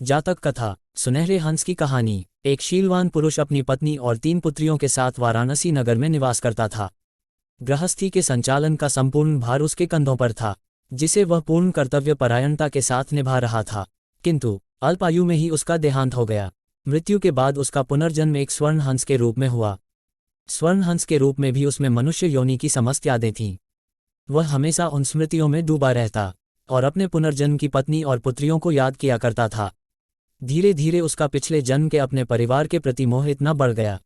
जातक कथा। सुनहरे हंस की कहानी। एक शीलवान पुरुष अपनी पत्नी और 3 पुत्रियों के साथ वाराणसी नगर में निवास करता था। गृहस्थी के संचालन का संपूर्ण भार उसके कंधों पर था, जिसे वह पूर्ण कर्तव्य परायणता के साथ निभा रहा था। किंतु अल्प आयु में ही उसका देहांत हो गया। मृत्यु के बाद उसका पुनर्जन्म एक स्वर्ण हंस के रूप में हुआ। स्वर्ण हंस के रूप में भी उसमें मनुष्य योनि की समस्त यादें थीं। वह हमेशा उन स्मृतियों में डूबा रहता और अपने पुनर्जन्म की पत्नी और पुत्रियों को याद किया करता था। धीरे धीरे उसका पिछले जन्म के अपने परिवार के प्रति मोह इतना बढ़ गया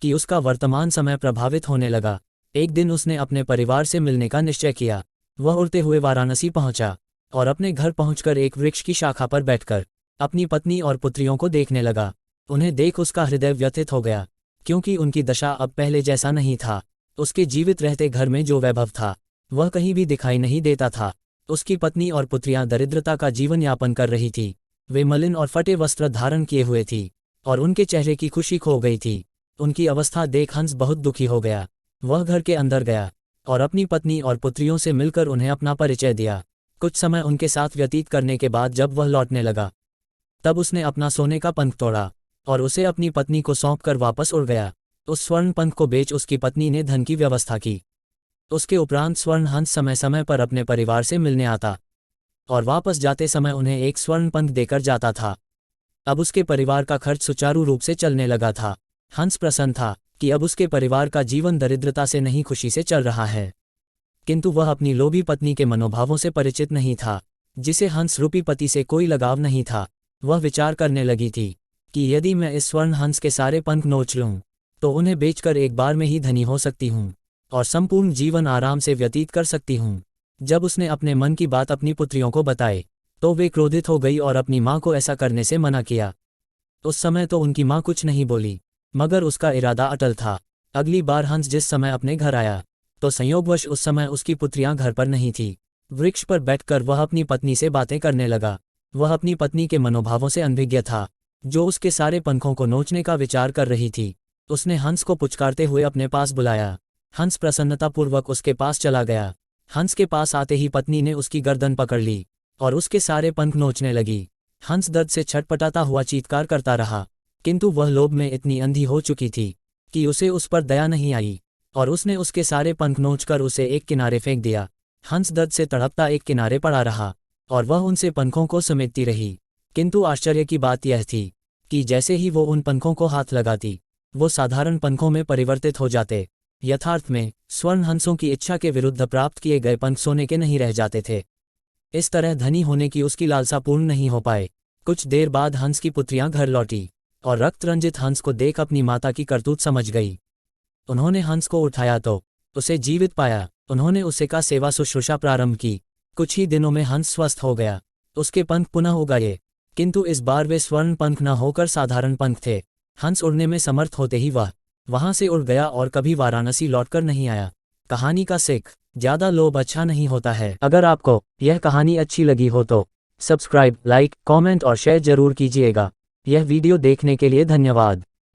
कि उसका वर्तमान समय प्रभावित होने लगा। एक दिन उसने अपने परिवार से मिलने का निश्चय किया। वह उड़ते हुए वाराणसी पहुंचा और अपने घर पहुंचकर एक वृक्ष की शाखा पर बैठकर अपनी पत्नी और पुत्रियों को देखने लगा। उन्हें देख उसका हृदय व्यथित हो गया, क्योंकि उनकी दशा अब पहले जैसा नहीं था। उसके जीवित रहते घर में जो वैभव था वह कहीं भी दिखाई नहीं देता था। उसकी पत्नी और पुत्रियां दरिद्रता का जीवन यापन कर रही थी। वे मलिन और फटे वस्त्र धारण किए हुए थी और उनके चेहरे की खुशी खो गई थी। उनकी अवस्था देख हंस बहुत दुखी हो गया। वह घर के अंदर गया और अपनी पत्नी और पुत्रियों से मिलकर उन्हें अपना परिचय दिया। कुछ समय उनके साथ व्यतीत करने के बाद जब वह लौटने लगा, तब उसने अपना सोने का पंख तोड़ा और उसे अपनी पत्नी को सौंपकर वापस उड़ गया। उस स्वर्ण पंख को बेच उसकी पत्नी ने धन की व्यवस्था की। उसके उपरांत स्वर्ण हंस समय समय पर अपने परिवार से मिलने आता और वापस जाते समय उन्हें एक स्वर्ण पंख देकर जाता था। अब उसके परिवार का खर्च सुचारू रूप से चलने लगा था। हंस प्रसन्न था कि अब उसके परिवार का जीवन दरिद्रता से नहीं खुशी से चल रहा है। किंतु वह अपनी लोभी पत्नी के मनोभावों से परिचित नहीं था, जिसे हंस रूपी पति से कोई लगाव नहीं था। वह विचार करने लगी थी कि यदि मैं इस स्वर्ण हंस के सारे पंख नोच लूं, तो उन्हें बेचकर एक बार में ही धनी हो सकती हूं और संपूर्ण जीवन आराम से व्यतीत कर सकती हूं। जब उसने अपने मन की बात अपनी पुत्रियों को बताई, तो वे क्रोधित हो गई और अपनी माँ को ऐसा करने से मना किया। उस समय तो उनकी माँ कुछ नहीं बोली, मगर उसका इरादा अटल था। अगली बार हंस जिस समय अपने घर आया, तो संयोगवश उस समय उसकी पुत्रियां घर पर नहीं थी। वृक्ष पर बैठकर वह अपनी पत्नी से बातें करने लगा। वह अपनी पत्नी के मनोभावों से अनभिज्ञ था, जो उसके सारे पंखों को नोचने का विचार कर रही थी। उसने हंस को पुचकारते हुए अपने पास बुलाया। हंस प्रसन्नतापूर्वक उसके पास चला गया। हंस के पास आते ही पत्नी ने उसकी गर्दन पकड़ ली और उसके सारे पंख नोचने लगी। हंस दर्द से छटपटाता हुआ चीत्कार करता रहा, किंतु वह लोभ में इतनी अंधी हो चुकी थी कि उसे उस पर दया नहीं आई और उसने उसके सारे पंख नोचकर उसे एक किनारे फेंक दिया। हंस दर्द से तड़पता एक किनारे पड़ा रहा और वह उनसे पंखों को समेटती रही। किंतु आश्चर्य की बात यह थी कि जैसे ही वो उन पंखों को हाथ लगाती, वो साधारण पंखों में परिवर्तित हो जाते। यथार्थ में स्वर्ण हंसों की इच्छा के विरुद्ध प्राप्त किए गए पंख सोने के नहीं रह जाते थे। इस तरह धनी होने की उसकी लालसा पूर्ण नहीं हो पाए। कुछ देर बाद हंस की पुत्रियां घर लौटी और रक्त रंजित हंस को देख अपनी माता की करतूत समझ गई। उन्होंने हंस को उठाया तो उसे जीवित पाया। उन्होंने उसे का सेवा शुश्रूषा प्रारंभ की। कुछ ही दिनों में हंस स्वस्थ हो गया। उसके पंख पुनः उगाए, किंतु इस बार वे स्वर्ण पंख न होकर साधारण पंख थे। हंस उड़ने में समर्थ होते ही वह वहां से उड़ गया और कभी वाराणसी लौटकर नहीं आया। कहानी का सीख: ज्यादा लोभ अच्छा नहीं होता है। अगर आपको यह कहानी अच्छी लगी हो तो सब्सक्राइब, लाइक, कमेंट और शेयर जरूर कीजिएगा। यह वीडियो देखने के लिए धन्यवाद।